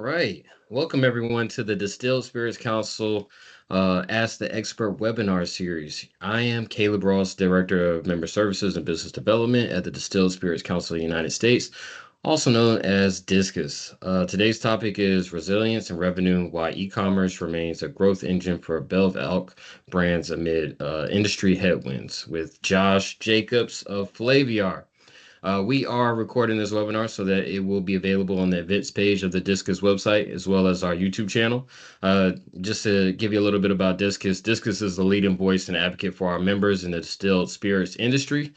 right. Welcome everyone to the Distilled Spirits Council Ask the Expert webinar series. I am Caleb Ross, Director of Member Services and Business Development at the Distilled Spirits Council of the United States, also known as DISCUS. Today's topic is resilience and revenue, why e-commerce remains a growth engine for Bev Elk brands amid industry headwinds, with Josh Jacobs of Flaviar. We are recording this webinar so that it will be available on the events page of the Discus website as well as our YouTube channel. Just to give you a little bit about Discus, Discus is the leading voice and advocate for our members in the distilled spirits industry.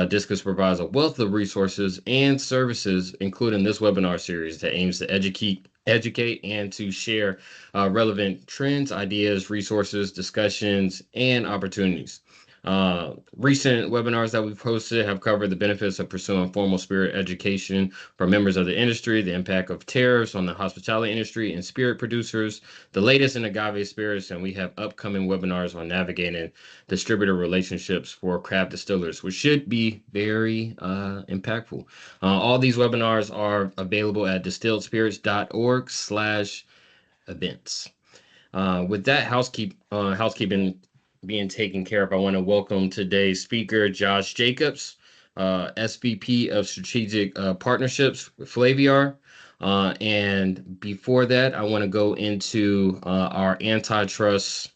Discus provides a wealth of resources and services, including this webinar series that aims to educate and to share relevant trends, ideas, resources, discussions, and opportunities. Recent webinars that we've hosted have covered the benefits of pursuing formal spirit education for members of the industry, the impact of tariffs on the hospitality industry and spirit producers, the latest in agave spirits, and we have upcoming webinars on navigating distributor relationships for craft distillers, which should be very impactful. All these webinars are available at distilledspirits.org/events. With that housekeeping being taken care of, I want to welcome today's speaker, Josh Jacobs, SVP of Strategic Partnerships with Flaviar. And before that, I want to go into our antitrust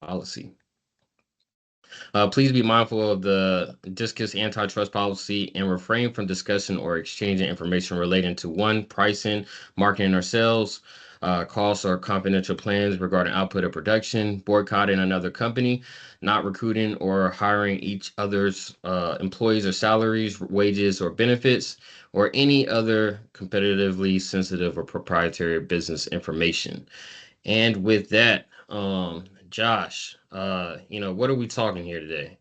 policy. Please be mindful of the Discus antitrust policy and refrain from discussing or exchanging information relating to one, pricing, marketing, or sales, costs or confidential plans regarding output or production, boycotting another company, not recruiting or hiring each other's employees or salaries, wages, or benefits, or any other competitively sensitive or proprietary business information. And with that, Josh, what are we talking here today?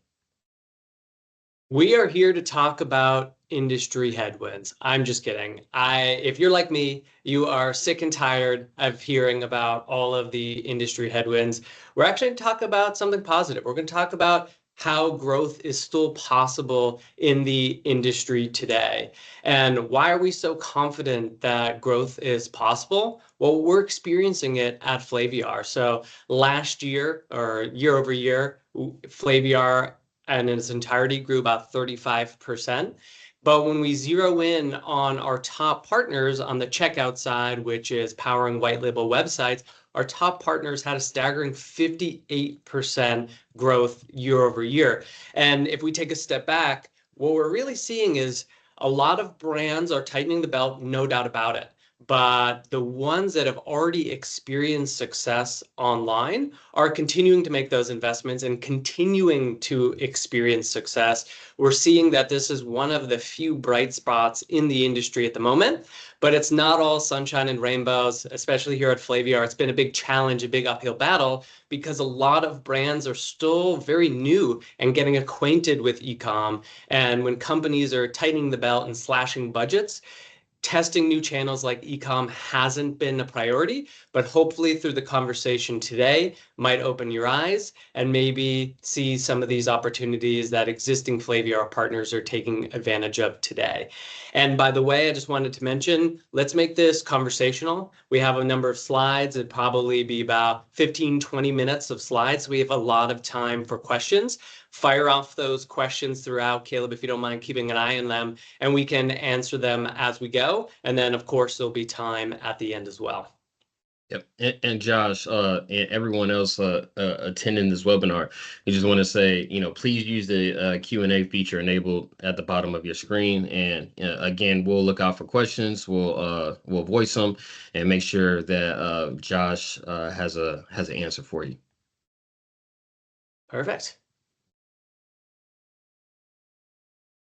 We are here to talk about industry headwinds. I'm just kidding. If you're like me, you are sick and tired of hearing about all of the industry headwinds. We're actually going to talk about something positive. We're going to talk about how growth is still possible in the industry today. And why are we so confident that growth is possible? Well, we're experiencing it at Flaviar. So last year or year over year, Flaviar and in its entirety grew about 35%. But when we zero in on our top partners on the checkout side, which is powering white label websites, our top partners had a staggering 58% growth year over year. And if we take a step back, what we're really seeing is a lot of brands are tightening the belt, no doubt about it. But the ones that have already experienced success online are continuing to make those investments and continuing to experience success. We're seeing that this is one of the few bright spots in the industry at the moment, but it's not all sunshine and rainbows, especially here at Flaviar. It's been a big challenge, a big uphill battle, because a lot of brands are still very new and getting acquainted with e-com. And when companies are tightening the belt and slashing budgets, testing new channels like ecom hasn't been a priority, but hopefully through the conversation today might open your eyes and maybe see some of these opportunities that existing Flaviar partners are taking advantage of today. And by the way, I just wanted to mention, let's make this conversational. We have a number of slides. It'd probably be about 15, 20 minutes of slides. We have a lot of time for questions. Fire off those questions throughout, Caleb, if you don't mind keeping an eye on them, and we can answer them as we go. And then, of course, there'll be time at the end as well. Yep. And Josh, and everyone else attending this webinar, I just want to say, please use the Q&A feature enabled at the bottom of your screen. And again, we'll look out for questions. We'll voice them and make sure that Josh has an answer for you. Perfect.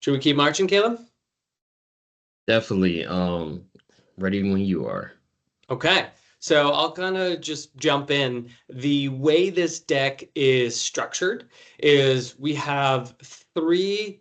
Should we keep marching, Caleb? Definitely. Ready when you are. Okay. So I'll kind of just jump in. The way this deck is structured is we have three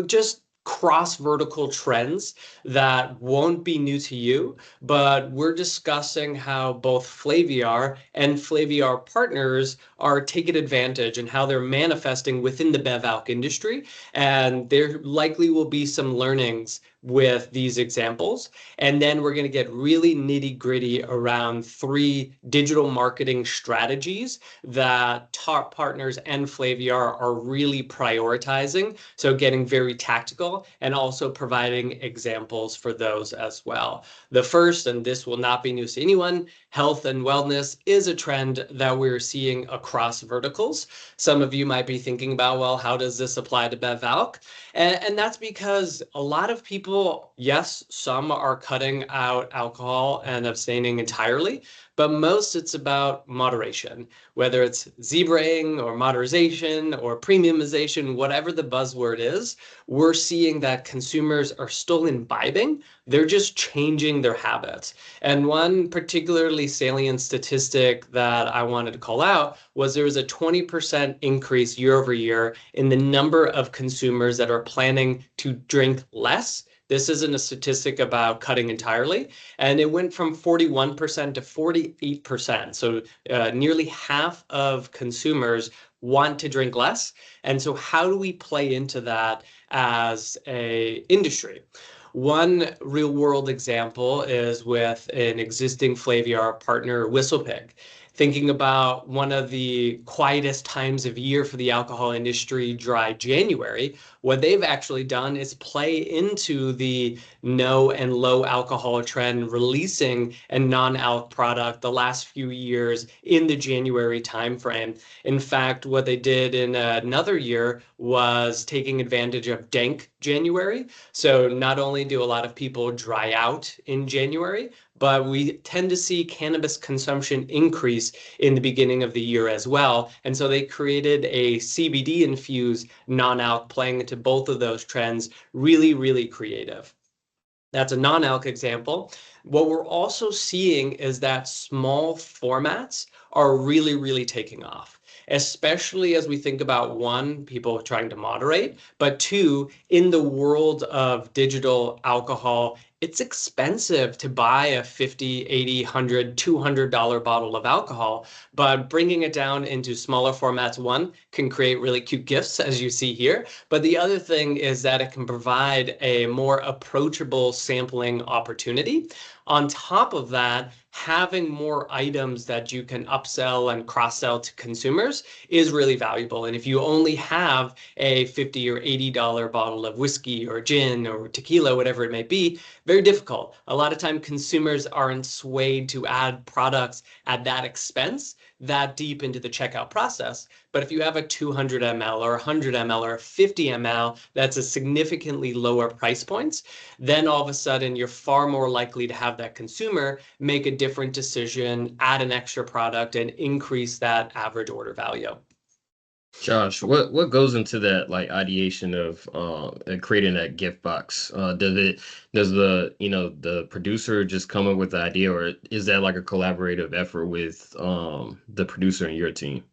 just cross-vertical trends that won't be new to you, but we're discussing how both Flaviar and Flaviar partners are taking advantage and how they're manifesting within the BevAlc industry. And there likely will be some learnings with these examples. And then we're going to get really nitty gritty around 3 digital marketing strategies that top partners and Flaviar are really prioritizing. So getting very tactical and also providing examples for those as well. The first, and this will not be news to anyone, health and wellness is a trend that we're seeing across verticals. Some of you might be thinking about, well, how does this apply to BevAlc? And that's because a lot of people, yes, some are cutting out alcohol and abstaining entirely, but most it's about moderation, whether it's zebraing or moderation or premiumization, whatever the buzzword is, we're seeing that consumers are still imbibing. They're just changing their habits. And one particularly salient statistic that I wanted to call out was there was a 20% increase year over year in the number of consumers that are planning to drink less. This isn't a statistic about cutting entirely. And it went from 41% to 48%. So nearly half of consumers want to drink less. And so how do we play into that as an industry? One real world example is with an existing Flaviar partner, WhistlePig. Thinking about one of the quietest times of year for the alcohol industry, dry January, what they've actually done is play into the no and low alcohol trend, releasing a non-alc product the last few years in the January timeframe. In fact, what they did in another year was taking advantage of dank January. So not only do a lot of people dry out in January, but we tend to see cannabis consumption increase in the beginning of the year as well. And so they created a CBD infused non-alc playing into both of those trends, really, really creative. That's a non-alc example. What we're also seeing is that small formats are really, really taking off, especially as we think about, one, people trying to moderate, but two, in the world of digital alcohol, it's expensive to buy a $50, $80, $100, $200 bottle of alcohol, but bringing it down into smaller formats, one, can create really cute gifts, as you see here. But the other thing is that it can provide a more approachable sampling opportunity. On top of that, having more items that you can upsell and cross-sell to consumers is really valuable. And if you only have a $50 or $80 bottle of whiskey or gin or tequila, whatever it may be, very difficult. A lot of time consumers aren't swayed to add products at that expense that deep into the checkout process. But if you have a 200 ml or 100 ml or 50 ml, that's a significantly lower price points, then all of a sudden you're far more likely to have that consumer make a different decision, add an extra product, and increase that average order value. Josh, what goes into that like ideation of creating that gift box? Does the producer just come up with the idea, or is that like a collaborative effort with the producer and your team?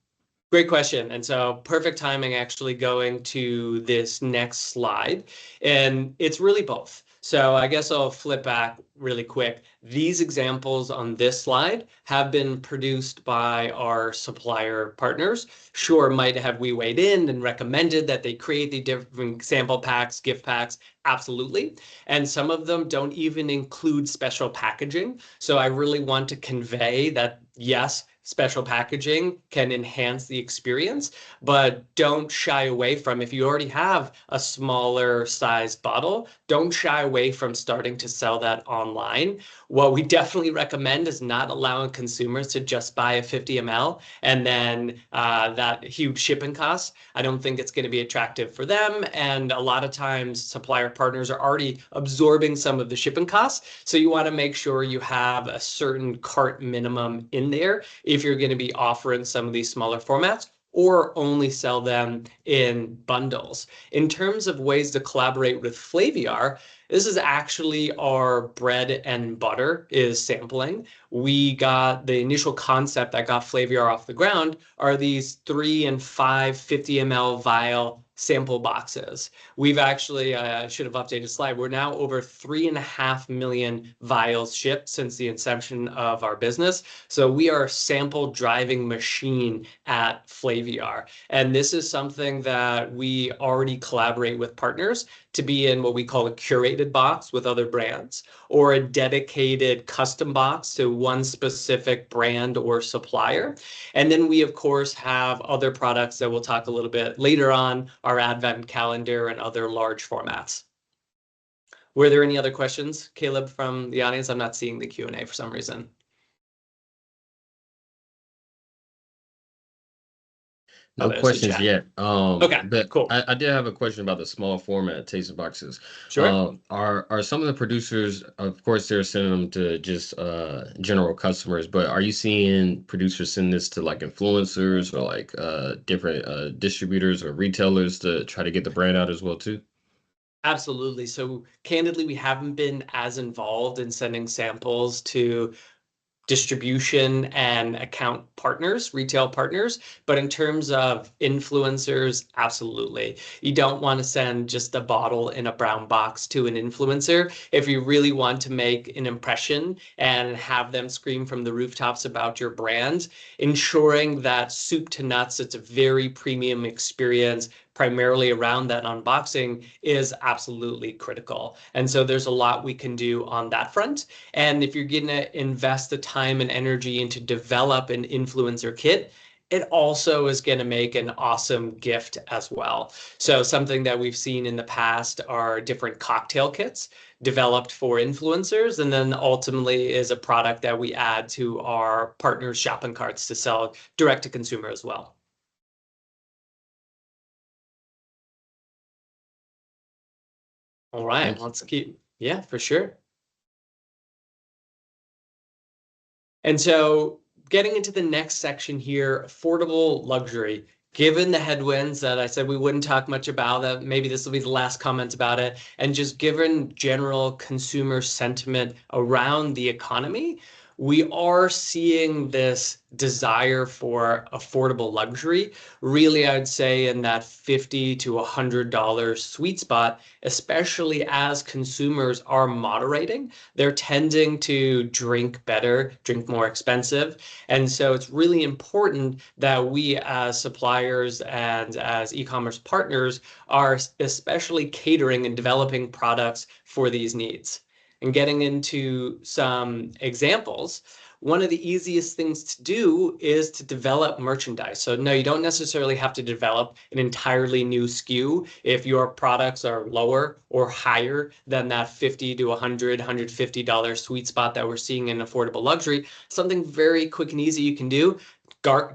Great question. And so perfect timing actually going to this next slide. And it's really both. So I guess I'll flip back really quick. These examples on this slide have been produced by our supplier partners. Sure, might have we weighed in and recommended that they create the different sample packs, gift packs? Absolutely. And some of them don't even include special packaging. So I really want to convey that, yes, special packaging can enhance the experience, but don't shy away from, if you already have a smaller sized bottle, don't shy away from starting to sell that online. What we definitely recommend is not allowing consumers to just buy a 50 ml and then that huge shipping cost. I don't think it's going to be attractive for them. And a lot of times supplier partners are already absorbing some of the shipping costs. So you want to make sure you have a certain cart minimum in there if you're going to be offering some of these smaller formats, or only sell them in bundles. In terms of ways to collaborate with Flaviar, this is actually our bread and butter is sampling. We got the initial concept that got Flaviar off the ground are these 3 and 5 50 ml vial sample boxes. We've actually, I should have updated slide. We're now over 3.5 million vials shipped since the inception of our business. So we are a sample driving machine at Flaviar. And this is something that we already collaborate with partners to be in what we call a curated box with other brands, or a dedicated custom box to one specific brand or supplier. And then we, of course, have other products that we'll talk a little bit later on, our advent calendar and other large formats. Were there any other questions, Caleb, from the audience? I'm not seeing the Q&A for some reason. No questions yet. Okay, But cool. I did have a question about the small format tasting boxes. Sure. Are some of the producers, of course, they're sending them to just general customers, but are you seeing producers send this to like influencers or like different distributors or retailers to try to get the brand out as well too? Absolutely. So candidly, we haven't been as involved in sending samples to distribution and account partners, retail partners. But in terms of influencers, absolutely. You don't want to send just a bottle in a brown box to an influencer. If you really want to make an impression and have them scream from the rooftops about your brand, ensuring that soup to nuts, it's a very premium experience, primarily around that unboxing, is absolutely critical. And so there's a lot we can do on that front. And if you're going to invest the time and energy into develop an influencer kit, it also is going to make an awesome gift as well. So something that we've seen in the past are different cocktail kits developed for influencers, and then ultimately is a product that we add to our partners' shopping carts to sell direct to consumer as well. All right, let's keep, yeah, for sure. And so getting into the next section here, affordable luxury. Given the headwinds that I said we wouldn't talk much about, that maybe this will be the last comment about it, and just given general consumer sentiment around the economy, we are seeing this desire for affordable luxury, really, I'd say in that $50 to $100 sweet spot, especially as consumers are moderating. They're tending to drink better, drink more expensive. And so it's really important that we as suppliers and as e-commerce partners are especially catering and developing products for these needs. And getting into some examples, one of the easiest things to do is to develop merchandise. So no, you don't necessarily have to develop an entirely new SKU if your products are lower or higher than that $50 to $100, $150 sweet spot that we're seeing in affordable luxury. Something very quick and easy you can do: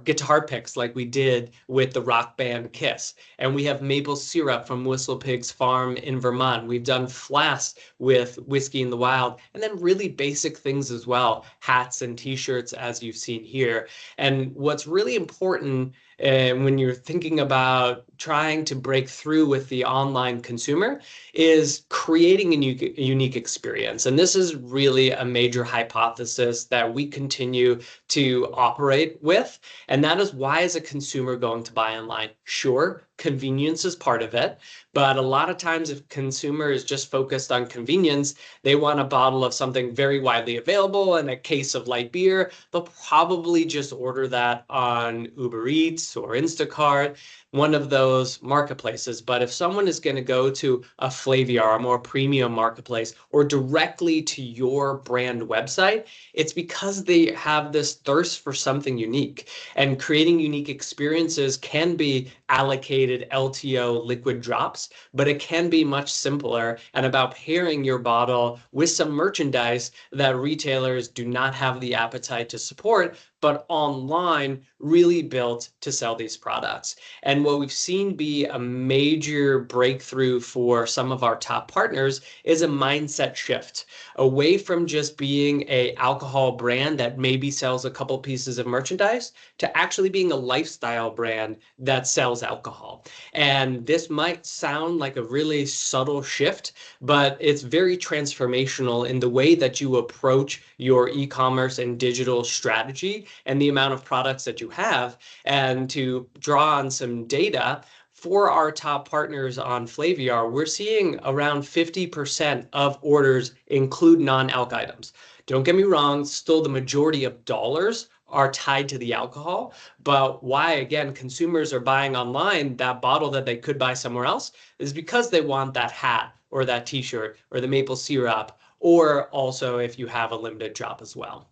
guitar picks like we did with the rock band Kiss. And we have maple syrup from Whistle Pig's farm in Vermont. We've done flasks with Whiskey in the Wild, and then really basic things as well, hats and t-shirts as you've seen here. And what's really important when you're thinking about trying to break through with the online consumer is creating a unique experience. And this is really a major hypothesis that we continue to operate with. And that is, why is a consumer going to buy online? Sure, convenience is part of it. But a lot of times, if consumer is just focused on convenience, they want a bottle of something very widely available and a case of light beer, they'll probably just order that on Uber Eats or Instacart, one of those marketplaces. But if someone is going to go to a Flaviar, a more premium marketplace, or directly to your brand website, it's because they have this thirst for something unique. And creating unique experiences can be allocated LTO liquid drops, but it can be much simpler and about pairing your bottle with some merchandise that retailers do not have the appetite to support, but online really built to sell these products. And what we've seen be a major breakthrough for some of our top partners is a mindset shift away from just being an alcohol brand that maybe sells a couple pieces of merchandise to actually being a lifestyle brand that sells alcohol. And this might sound like a really subtle shift, but it's very transformational in the way that you approach your e-commerce and digital strategy and the amount of products that you have. And to draw on some data, for our top partners on Flaviar, we're seeing around 50% of orders include non-alc items. Don't get me wrong, still the majority of dollars are tied to the alcohol. But why, again, consumers are buying online that bottle that they could buy somewhere else is because they want that hat or that t-shirt or the maple syrup, or also if you have a limited drop as well.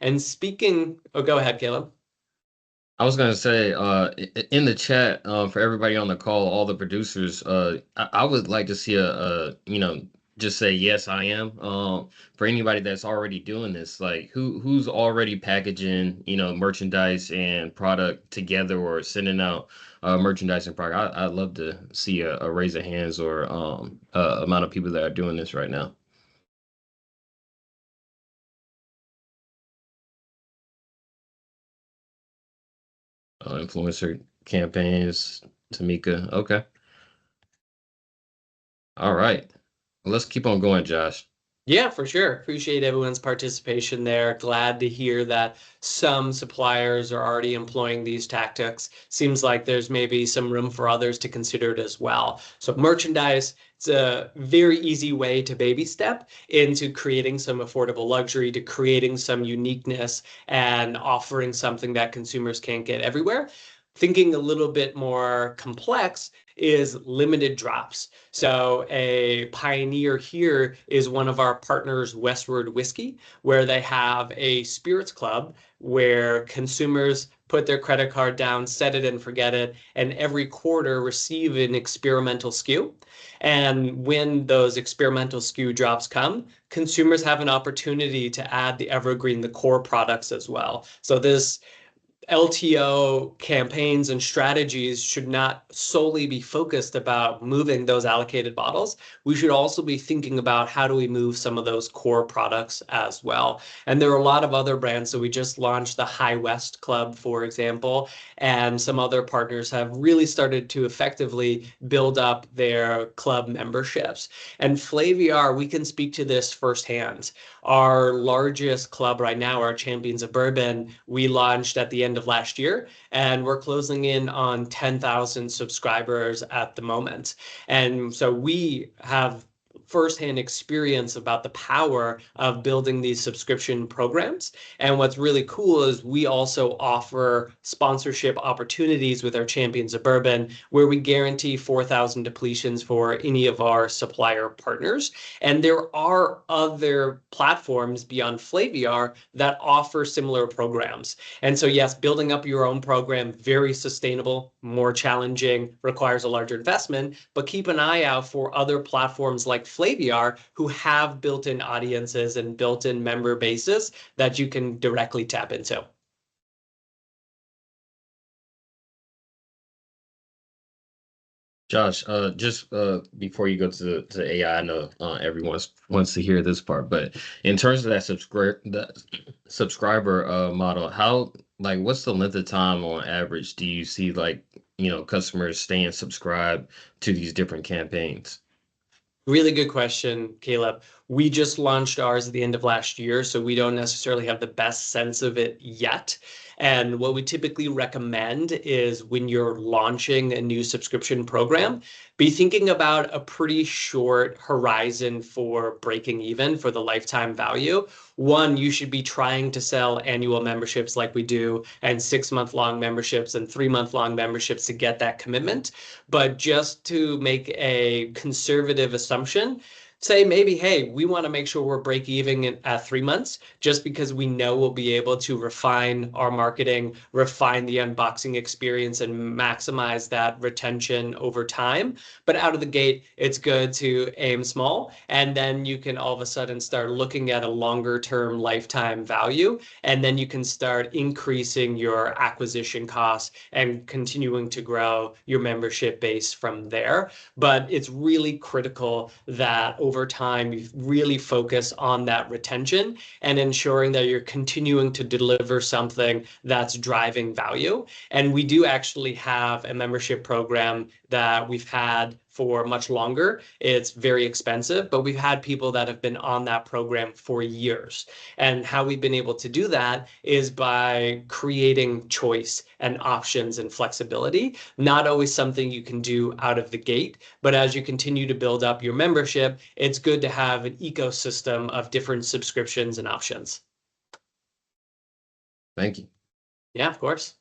And speaking, oh, go ahead, Caleb. I was gonna say, in the chat, for everybody on the call, all the producers, I would like to see just say yes, I am. For anybody that's already doing this, like who's already packaging, merchandise and product together or sending out merchandise and product. I'd love to see a raise of hands or amount of people that are doing this right now. Influencer campaigns, Tamika. Okay. All right. Let's keep on going, Josh. Yeah, for sure. Appreciate everyone's participation there. Glad to hear that some suppliers are already employing these tactics. Seems like there's maybe some room for others to consider it as well. So merchandise, it's a very easy way to baby step into creating some affordable luxury, to creating some uniqueness and offering something that consumers can't get everywhere. Thinking a little bit more complex is limited drops. So a pioneer here is one of our partners, Westward Whiskey, where they have a spirits club where consumers put their credit card down, set it and forget it, and every quarter receive an experimental SKU. And when those experimental SKU drops come, consumers have an opportunity to add the evergreen, the core products as well. So this LTO campaigns and strategies should not solely be focused about moving those allocated bottles. We should also be thinking about how do we move some of those core products as well. And there are a lot of other brands. So we just launched the High West Club, for example, and some other partners have really started to effectively build up their club memberships. And Flaviar, we can speak to this firsthand. Our largest club right now, our Champions of Bourbon, we launched at the end of last year, and we're closing in on 10,000 subscribers at the moment. And so we have firsthand experience about the power of building these subscription programs. And what's really cool is we also offer sponsorship opportunities with our Champions of Bourbon, where we guarantee 4,000 depletions for any of our supplier partners. And there are other platforms beyond Flaviar that offer similar programs. And so, yes, building up your own program, very sustainable, more challenging, requires a larger investment, but keep an eye out for other platforms like Flaviar who have built-in audiences and built-in member bases that you can directly tap into. Josh, just before you go to AI, I know everyone wants to hear this part, but in terms of that subscriber model, how what's the length of time on average do you see customers staying subscribed to these different campaigns? Really good question, Caleb. We just launched ours at the end of last year, so we don't necessarily have the best sense of it yet. And what we typically recommend is when you're launching a new subscription program, be thinking about a pretty short horizon for breaking even for the lifetime value. One, you should be trying to sell annual memberships like we do, and 6-month long memberships and 3-month long memberships to get that commitment. But just to make a conservative assumption, say maybe, hey, we want to make sure we're break even at 3 months, just because we know we'll be able to refine our marketing, refine the unboxing experience, and maximize that retention over time. But out of the gate, it's good to aim small, and then you can all of a sudden start looking at a longer term lifetime value, and then you can start increasing your acquisition costs and continuing to grow your membership base from there. But it's really critical that over time you really focus on that retention and ensuring that you're continuing to deliver something that's driving value. And we do actually have a membership program that we've had for much longer. It's very expensive, but we've had people that have been on that program for years. And how we've been able to do that is by creating choice and options and flexibility. Not always something you can do out of the gate, but as you continue to build up your membership, it's good to have an ecosystem of different subscriptions and options. Thank you. Yeah, of course.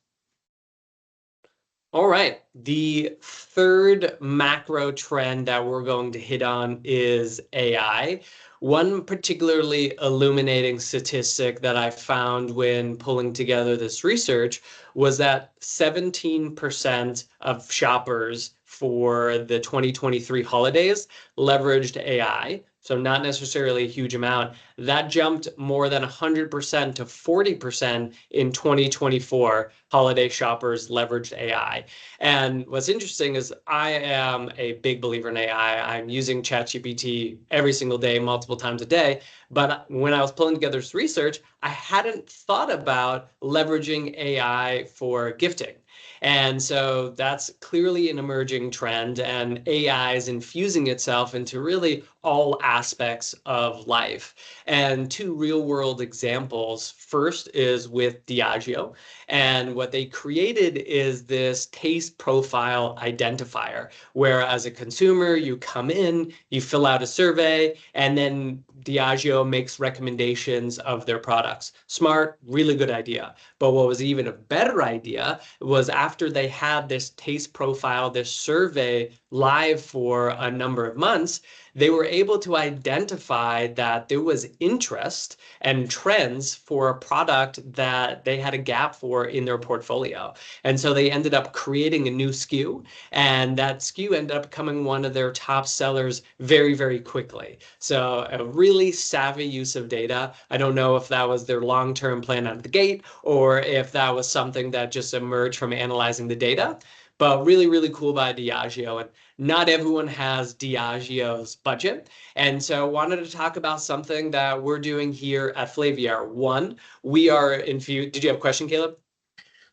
All right. The third macro trend that we're going to hit on is AI. One particularly illuminating statistic that I found when pulling together this research was that 17% of shoppers for the 2023 holidays leveraged AI. So not necessarily a huge amount. That jumped more than 100% to 40% in 2024. Holiday shoppers leveraged AI. And what's interesting is I am a big believer in AI. I'm using ChatGPT every single day, multiple times a day. But when I was pulling together this research, I hadn't thought about leveraging AI for gifting. And so that's clearly an emerging trend, and AI is infusing itself into really all aspects of life. And two real world examples. First is with Diageo. And what they created is this taste profile identifier, where as a consumer, you come in, you fill out a survey, and then Diageo makes recommendations of their products. Smart, really good idea. But what was even a better idea was after they had this taste profile, this survey live for a number of months, they were able to identify that there was interest and trends for a product that they had a gap for in their portfolio. And so they ended up creating a new SKU, and that SKU ended up becoming one of their top sellers very, very quickly. So a really savvy use of data. I don't know if that was their long-term plan out of the gate or if that was something that just emerged from analyzing the data. But really, really cool by Diageo. And not everyone has Diageo's budget. And so I wanted to talk about something that we're doing here at Flaviar. One, we are infused. Did you have a question, Caleb?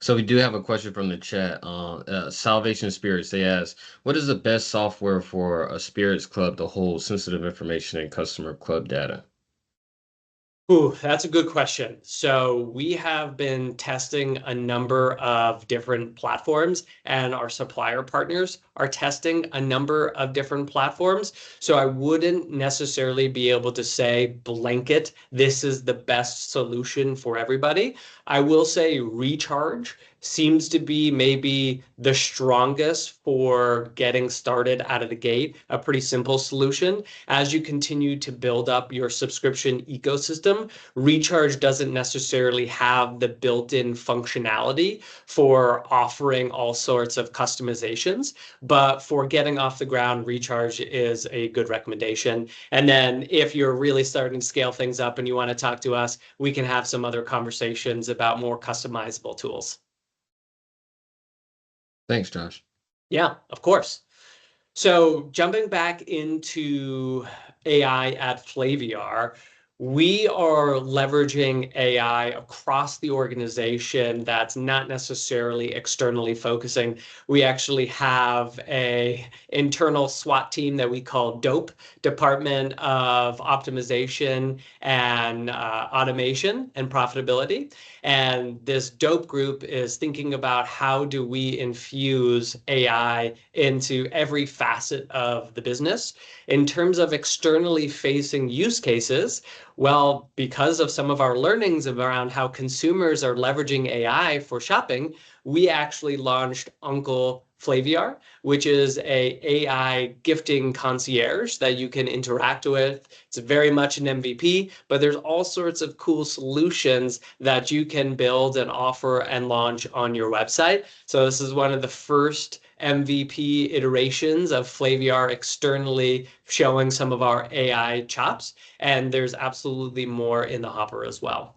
So we do have a question from the chat. Salvation Spirits, they ask, what is the best software for a spirits club to hold sensitive information and customer club data? Ooh, that's a good question. So we have been testing a number of different platforms, and our supplier partners are testing a number of different platforms. So I wouldn't necessarily be able to say blanket, this is the best solution for everybody. I will say Recharge seems to be maybe the strongest for getting started out of the gate, a pretty simple solution. As you continue to build up your subscription ecosystem, Recharge doesn't necessarily have the built-in functionality for offering all sorts of customizations, but for getting off the ground, Recharge is a good recommendation. And then if you're really starting to scale things up and you want to talk to us, we can have some other conversations about more customizable tools. Thanks, Josh. Yeah, of course. So jumping back into AI at Flaviar, we are leveraging AI across the organization that's not necessarily externally focusing. We actually have a internal SWAT team that we call DOPE, Department of Optimization and Automation and Profitability. And this DOPE group is thinking about how do we infuse AI into every facet of the business. In terms of externally facing use cases, well, because of some of our learnings around how consumers are leveraging AI for shopping, we actually launched Uncle Flaviar, which is a AI gifting concierge that you can interact with. It's very much an MVP, but there's all sorts of cool solutions that you can build and offer and launch on your website. So this is one of the first MVP iterations of Flaviar externally showing some of our AI chops, and there's absolutely more in the hopper as well.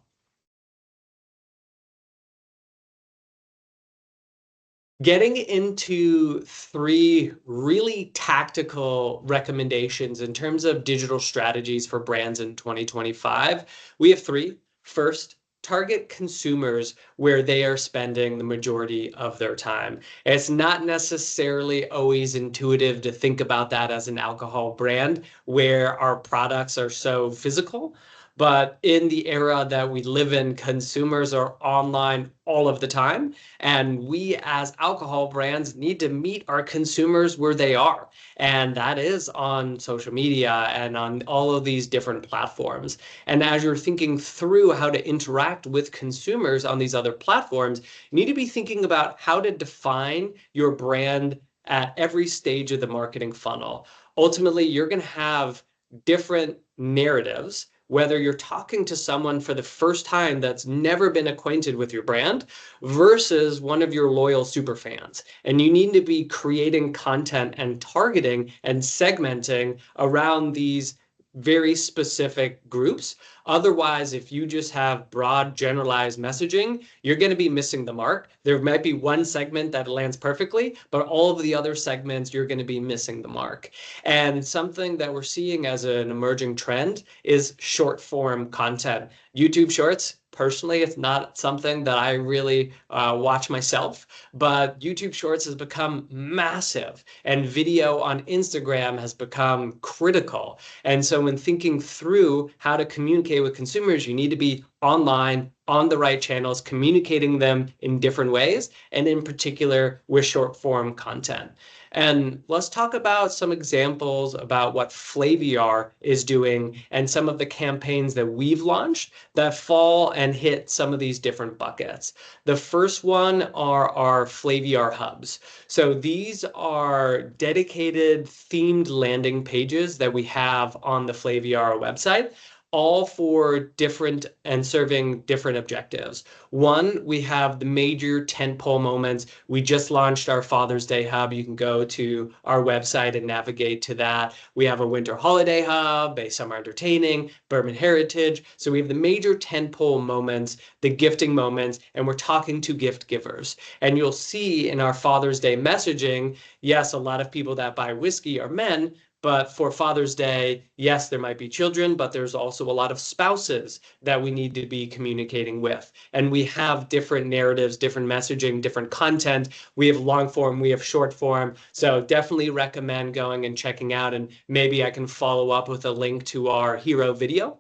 Getting into three really tactical recommendations in terms of digital strategies for brands in 2025, we have three. First, target consumers where they are spending the majority of their time. It's not necessarily always intuitive to think about that as an alcohol brand where our products are so physical. But in the era that we live in, consumers are online all of the time. And we as alcohol brands need to meet our consumers where they are. And that is on social media and on all of these different platforms. And as you're thinking through how to interact with consumers on these other platforms, you need to be thinking about how to define your brand at every stage of the marketing funnel. Ultimately, you're going to have different narratives, whether you're talking to someone for the first time that's never been acquainted with your brand versus one of your loyal super fans. And you need to be creating content and targeting and segmenting around these very specific groups. Otherwise, if you just have broad generalized messaging, you're going to be missing the mark. There might be one segment that lands perfectly, but all of the other segments, you're going to be missing the mark. And something that we're seeing as an emerging trend is short form content. YouTube Shorts, personally, it's not something that I really watch myself, but YouTube Shorts has become massive and video on Instagram has become critical. And so when thinking through how to communicate with consumers, you need to be online, on the right channels, communicating them in different ways, and in particular with short form content. And let's talk about some examples about what Flaviar is doing and some of the campaigns that we've launched that fall and hit some of these different buckets. The first one are our Flaviar hubs. So these are dedicated themed landing pages that we have on the Flaviar website, all for different and serving different objectives. One, we have the major tentpole moments. We just launched our Father's Day hub. You can go to our website and navigate to that. We have a winter holiday hub, a summer entertaining, bourbon heritage. So we have the major tentpole moments, the gifting moments, and we're talking to gift givers. And you'll see in our Father's Day messaging, yes, a lot of people that buy whiskey are men, but for Father's Day, yes, there might be children, but there's also a lot of spouses that we need to be communicating with. And we have different narratives, different messaging, different content. We have long form, we have short form. So definitely recommend going and checking out. And maybe I can follow up with a link to our hero video.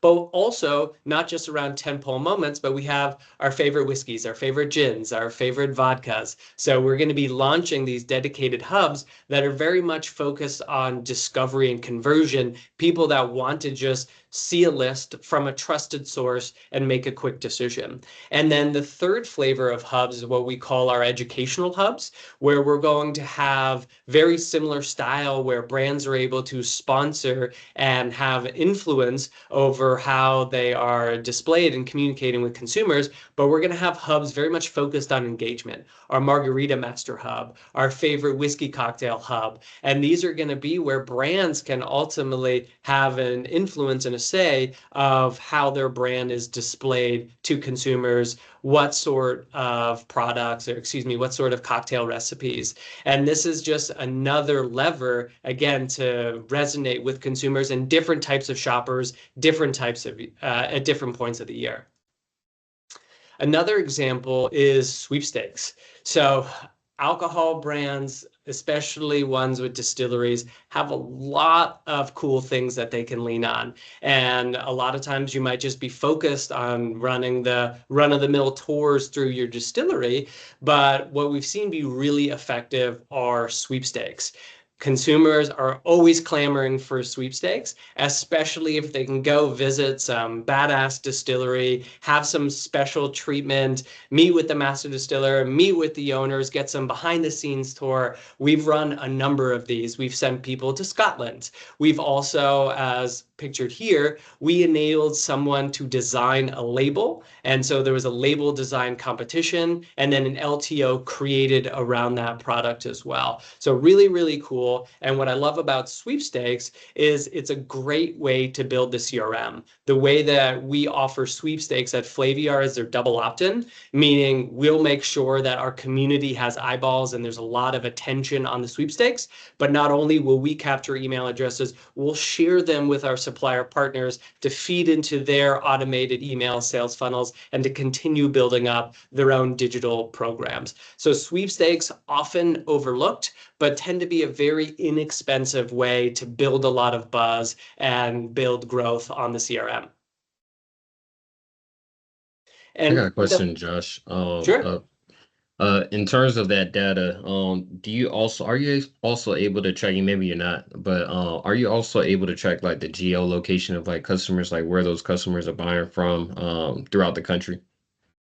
But also not just around tentpole moments, but we have our favorite whiskeys, our favorite gins, our favorite vodkas. So we're going to be launching these dedicated hubs that are very much focused on discovery and conversion, people that want to just see a list from a trusted source and make a quick decision. And then the third flavor of hubs is what we call our educational hubs, where we're going to have very similar style where brands are able to sponsor and have influence over how they are displayed and communicating with consumers. But we're going to have hubs very much focused on engagement. Our Margarita Master Hub, our favorite whiskey cocktail hub. And these are going to be where brands can ultimately have an influence and a say of how their brand is displayed to consumers, what sort of products, or excuse me, what sort of cocktail recipes. And this is just another lever, again, to resonate with consumers and different types of shoppers, different types of, at different points of the year. Another example is sweepstakes. So alcohol brands, especially ones with distilleries, have a lot of cool things that they can lean on. And a lot of times you might just be focused on running the run-of-the-mill tours through your distillery. But what we've seen be really effective are sweepstakes. Consumers are always clamoring for sweepstakes, especially if they can go visit some badass distillery, have some special treatment, meet with the master distiller, meet with the owners, get some behind the scenes tour. We've run a number of these. We've sent people to Scotland. We've also, as pictured here, we enabled someone to design a label. And so there was a label design competition and then an LTO created around that product as well. So really, really cool. And what I love about sweepstakes is it's a great way to build the CRM. The way that we offer sweepstakes at Flaviar is they're double opt-in, meaning we'll make sure that our community has eyeballs and there's a lot of attention on the sweepstakes. But not only will we capture email addresses, we'll share them with our supplier partners to feed into their automated email sales funnels and to continue building up their own digital programs. So sweepstakes often overlooked, but tend to be a very inexpensive way to build a lot of buzz and build growth on the CRM. I got And a question, Josh. sure. In terms of that data, are you also able to track, maybe you're not, but are you also able to track like the geolocation of like customers, like where those customers are buying from throughout the country?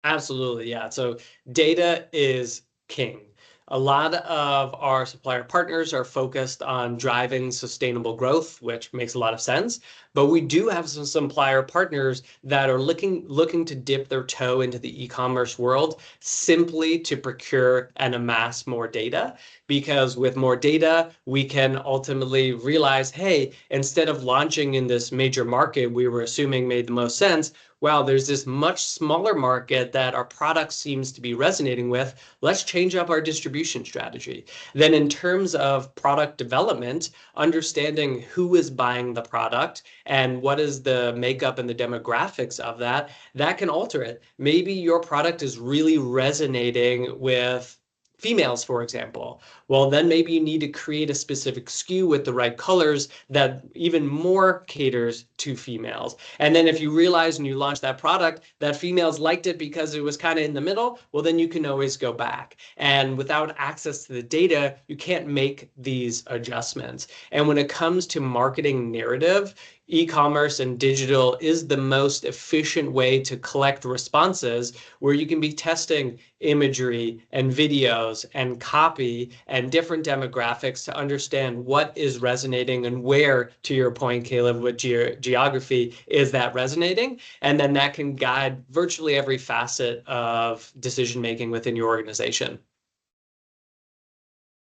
Absolutely, yeah. So data is king. A lot of our supplier partners are focused on driving sustainable growth, which makes a lot of sense. But we do have some supplier partners that are looking to dip their toe into the e-commerce world simply to procure and amass more data. Because with more data, we can ultimately realize, hey, instead of launching in this major market we were assuming made the most sense, wow, there's this much smaller market that our product seems to be resonating with. Let's change up our distribution strategy. Then, in terms of product development, understanding who is buying the product and what is the makeup and the demographics of that, that can alter it. Maybe your product is really resonating with females, for example. Well, then maybe you need to create a specific SKU with the right colors that even more caters to females. And then if you realize when you launch that product that females liked it because it was kind of in the middle, well, then you can always go back. And without access to the data, you can't make these adjustments. And when it comes to marketing narrative, e-commerce and digital is the most efficient way to collect responses where you can be testing imagery and videos and copy and different demographics to understand what is resonating and where, to your point, Caleb, with geography, is that resonating? And then that can guide virtually every facet of decision making within your organization.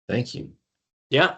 Thank you. Yeah.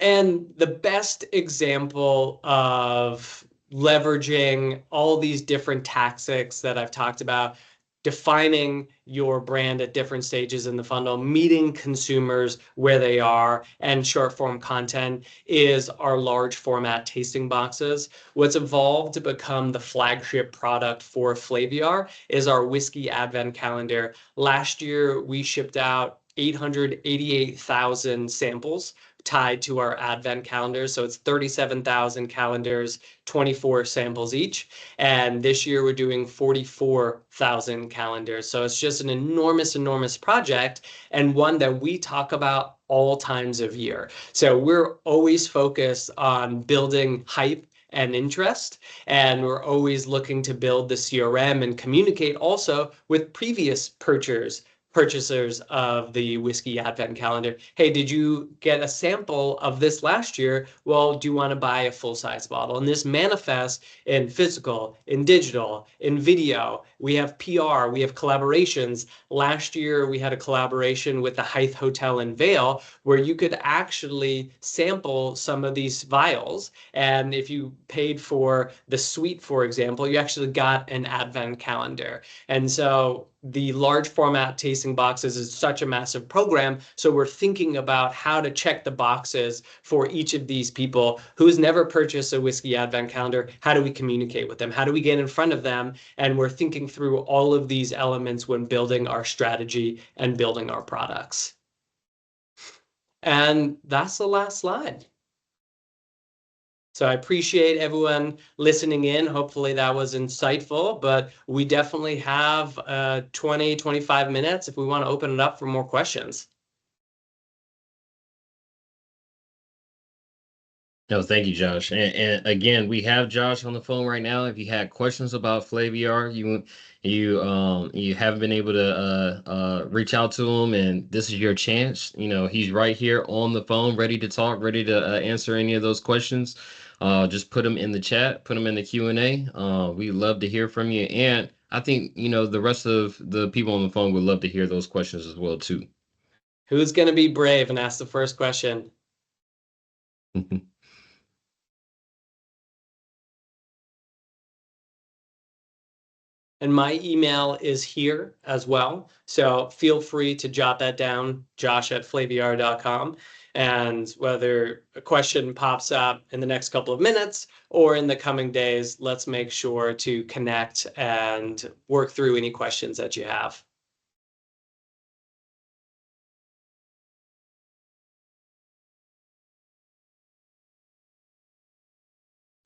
And the best example of leveraging all these different tactics that I've talked about, defining your brand at different stages in the funnel, meeting consumers where they are, and short form content is our large format tasting boxes. What's evolved to become the flagship product for Flaviar is our whiskey advent calendar. Last year, we shipped out 888,000 samples tied to our advent calendars. So it's 37,000 calendars, 24 samples each. And this year we're doing 44,000 calendars. So it's just an enormous, enormous project, and one that we talk about all times of year. So we're always focused on building hype and interest, and we're always looking to build the CRM and communicate also with previous purchasers of the whiskey advent calendar. Hey, did you get a sample of this last year? Well, do you want to buy a full-size bottle? And this manifests in physical, in digital, in video. We have PR, we have collaborations. Last year, we had a collaboration with the Hythe Hotel in Vail where you could actually sample some of these vials. And if you paid for the suite, for example, you actually got an advent calendar. And so the large format tasting boxes is such a massive program. So we're thinking about how to check the boxes for each of these people who's never purchased a whiskey advent calendar. How do we communicate with them? How do we get in front of them? And we're thinking through all of these elements when building our strategy and building our products. And that's the last slide. So I appreciate everyone listening in. Hopefully that was insightful, but we definitely have 20, 25 minutes if we want to open it up for more questions. No, thank you, Josh. And again, we have Josh on the phone right now. If you had questions about Flaviar, you haven't been able to reach out to him, and this is your chance. He's right here on the phone, ready to talk, ready to answer any of those questions. Just put them in the chat, put them in the Q&A. We'd love to hear from you, and I think the rest of the people on the phone would love to hear those questions as well too. Who's going to be brave and ask the first question? And my email is here as well. So feel free to jot that down, josh@flaviar.com. And whether a question pops up in the next couple of minutes or in the coming days, let's make sure to connect and work through any questions that you have.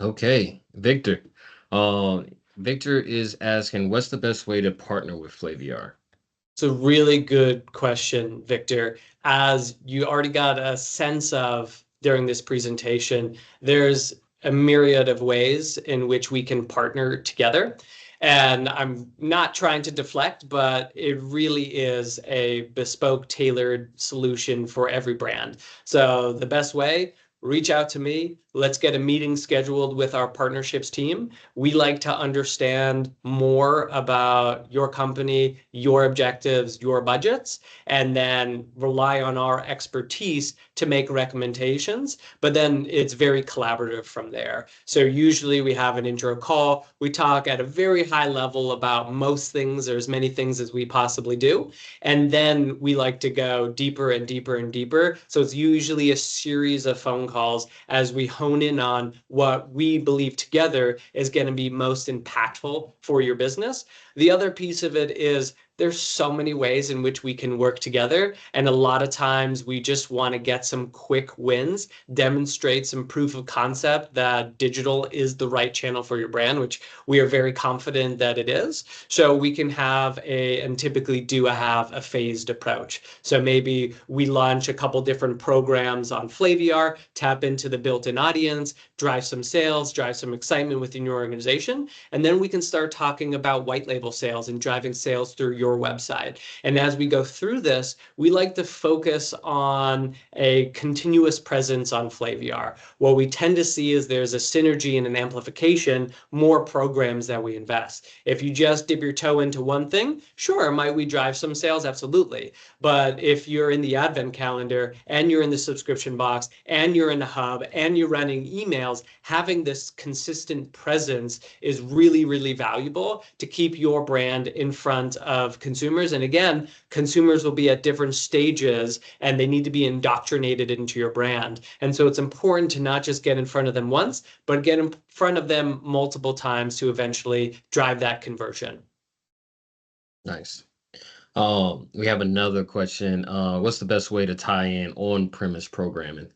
Okay, Victor. Victor is asking, what's the best way to partner with Flaviar? It's a really good question, Victor. As you already got a sense of during this presentation, there's a myriad of ways in which we can partner together. And I'm not trying to deflect, but it really is a bespoke, tailored solution for every brand. So the best way, reach out to me. Let's get a meeting scheduled with our partnerships team. We like to understand more about your company, your objectives, your budgets, and then rely on our expertise to make recommendations. But then it's very collaborative from there. So usually we have an intro call. We talk at a very high level about most things, or as many things as we possibly do. And then we like to go deeper and deeper and deeper. So it's usually a series of phone calls as we hone in on what we believe together is going to be most impactful for your business. The other piece of it is there's so many ways in which we can work together. And a lot of times we just want to get some quick wins, demonstrate some proof of concept that digital is the right channel for your brand, which we are very confident that it is. So we can have and typically do have a phased approach. So maybe we launch a couple different programs on Flaviar, tap into the built-in audience, drive some sales, drive some excitement within your organization. And then we can start talking about white label sales and driving sales through your website. And as we go through this, we like to focus on a continuous presence on Flaviar. What we tend to see is there's a synergy and an amplification, more programs that we invest. If you just dip your toe into one thing, sure, might we drive some sales? Absolutely. But if you're in the advent calendar and you're in the subscription box and you're in the hub and you're running emails, having this consistent presence is really, really valuable to keep your brand in front of consumers. And again, consumers will be at different stages and they need to be indoctrinated into your brand. And so it's important to not just get in front of them once, but get in front of them multiple times to eventually drive that conversion. Nice. We have another question. What's the best way to tie in on-premise programming?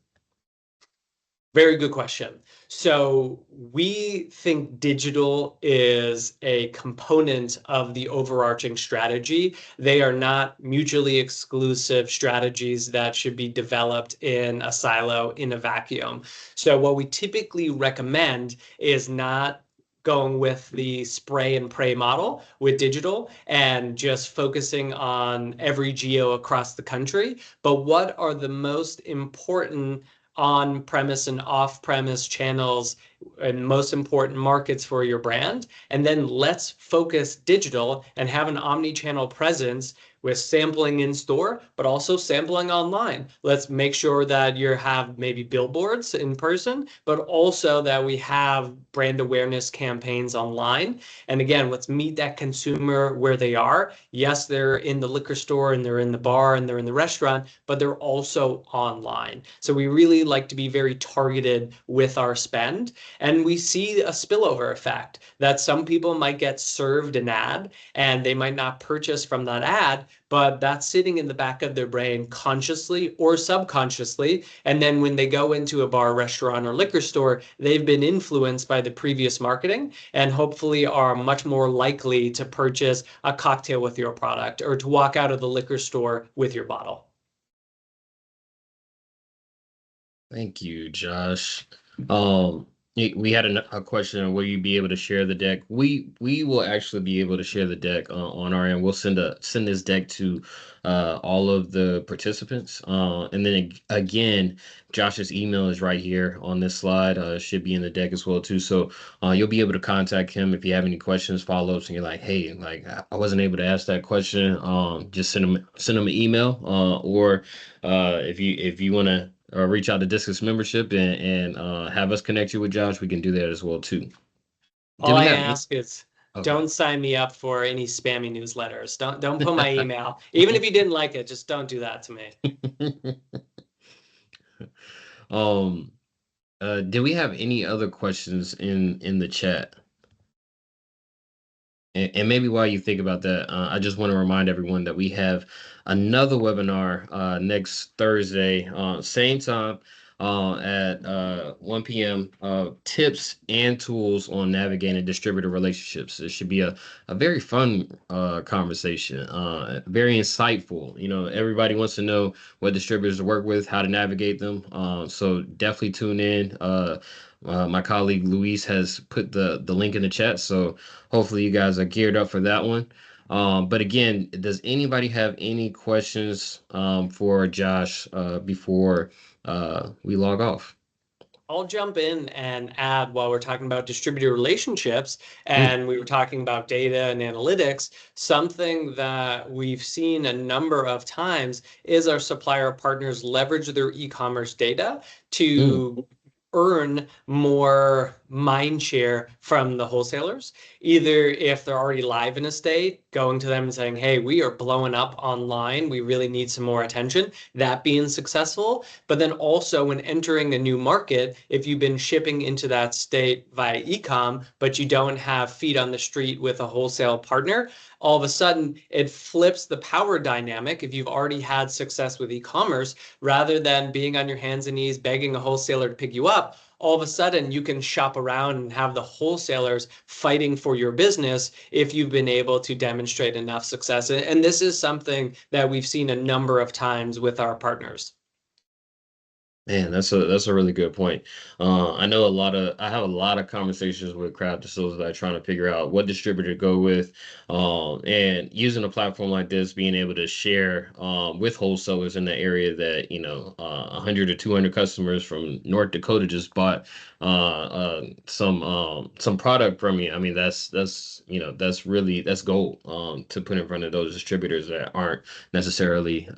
Very good question. So we think digital is a component of the overarching strategy. They are not mutually exclusive strategies that should be developed in a silo, in a vacuum. So what we typically recommend is not going with the spray and pray model with digital and just focusing on every geo across the country, but what are the most important on-premise and off-premise channels and most important markets for your brand. And then let's focus digital and have an omni-channel presence with sampling in store, but also sampling online. Let's make sure that you have maybe billboards in person, but also that we have brand awareness campaigns online. And again, let's meet that consumer where they are. Yes, they're in the liquor store and they're in the bar and they're in the restaurant, but they're also online. So we really like to be very targeted with our spend. And we see a spillover effect that some people might get served an ad and they might not purchase from that ad, but that's sitting in the back of their brain consciously or subconsciously. And then when they go into a bar, restaurant, or liquor store, they've been influenced by the previous marketing and hopefully are much more likely to purchase a cocktail with your product or to walk out of the liquor store with your bottle. Thank you, Josh. We had a question. Will you be able to share the deck? We will actually be able to share the deck on our end. We'll send this deck to all of the participants. And then again, Josh's email is right here on this slide. Should be in the deck as well too. So you'll be able to contact him if you have any questions, follow-ups, and you're like, hey, like I wasn't able to ask that question. Just send him an email. Or if you want to reach out to Discus membership and have us connect you with Josh, we can do that as well too. All Do we I have ask is okay. don't sign me up for any spammy newsletters. Don't put my email. Even if you didn't like it, just don't do that to me. um do we have any other questions in the chat? And maybe while you think about that, I just want to remind everyone that we have another webinar next Thursday, same time. at 1 p.m. Tips and tools on navigating distributor relationships. It should be a very fun conversation, very insightful. You know, everybody wants to know what distributors to work with, how to navigate them. So definitely tune in. My colleague Luis has put the link in the chat, so hopefully you guys are geared up for that one. But again, does anybody have any questions for Josh before we log off? I'll jump in and add while we're talking about distributor relationships Mm, and we were talking about data and analytics, something that we've seen a number of times is our supplier partners leverage their e-commerce data mm, to earn more mind share from the wholesalers. Either if they're already live in a state, going to them and saying, hey, we are blowing up online. We really need some more attention. That being successful. But then also when entering a new market, if you've been shipping into that state via e-com, but you don't have feet on the street with a wholesale partner, all of a sudden it flips the power dynamic. If you've already had success with e-commerce, rather than being on your hands and knees begging a wholesaler to pick you up, all of a sudden you can shop around and have the wholesalers fighting for your business if you've been able to demonstrate enough success. And this is something that we've seen a number of times with our partners. Man, that's a really good point. I have a lot of conversations with craft distillers that are trying to figure out what distributor to go with. And using a platform like this, being able to share with wholesalers in the area that, 100 or 200 customers from North Dakota just bought some product from you. I mean, that's gold to put in front of those distributors that aren't necessarily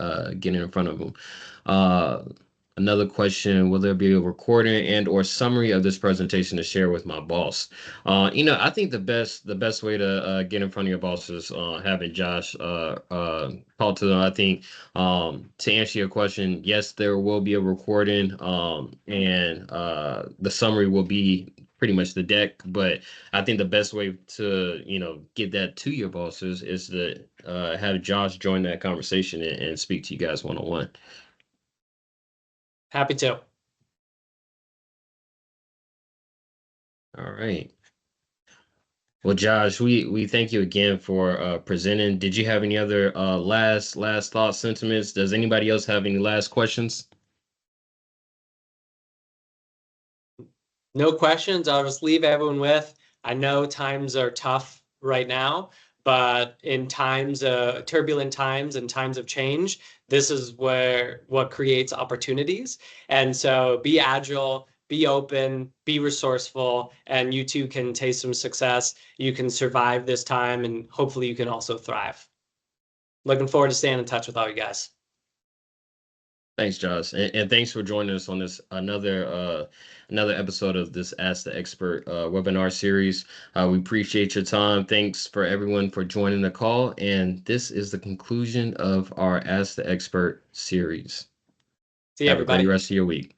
getting in front of them. Uh, Another question, will there be a recording and or summary of this presentation to share with my boss? I think the best way to get in front of your boss is having Josh talk to them. I think to answer your question, yes, there will be a recording and the summary will be pretty much the deck, but I think the best way to, get that to your bosses is to have Josh join that conversation and speak to you guys one-on-one. Happy to. All right. Well, Josh, we thank you again for presenting. Did you have any other last thoughts, sentiments? Does anybody else have any last questions? No questions. I'll just leave everyone with, I know times are tough right now, but in times, turbulent times and times of change, this is what creates opportunities. And so be agile, be open, be resourceful, and you too can taste some success. You can survive this time, and hopefully you can also thrive. Looking forward to staying in touch with all you guys. Thanks, Josh, and thanks for joining us on this another episode of this Ask the Expert webinar series. We appreciate your time. Thanks for everyone for joining the call, and this is the conclusion of our Ask the Expert series. See you, Have a great everybody. rest of your week.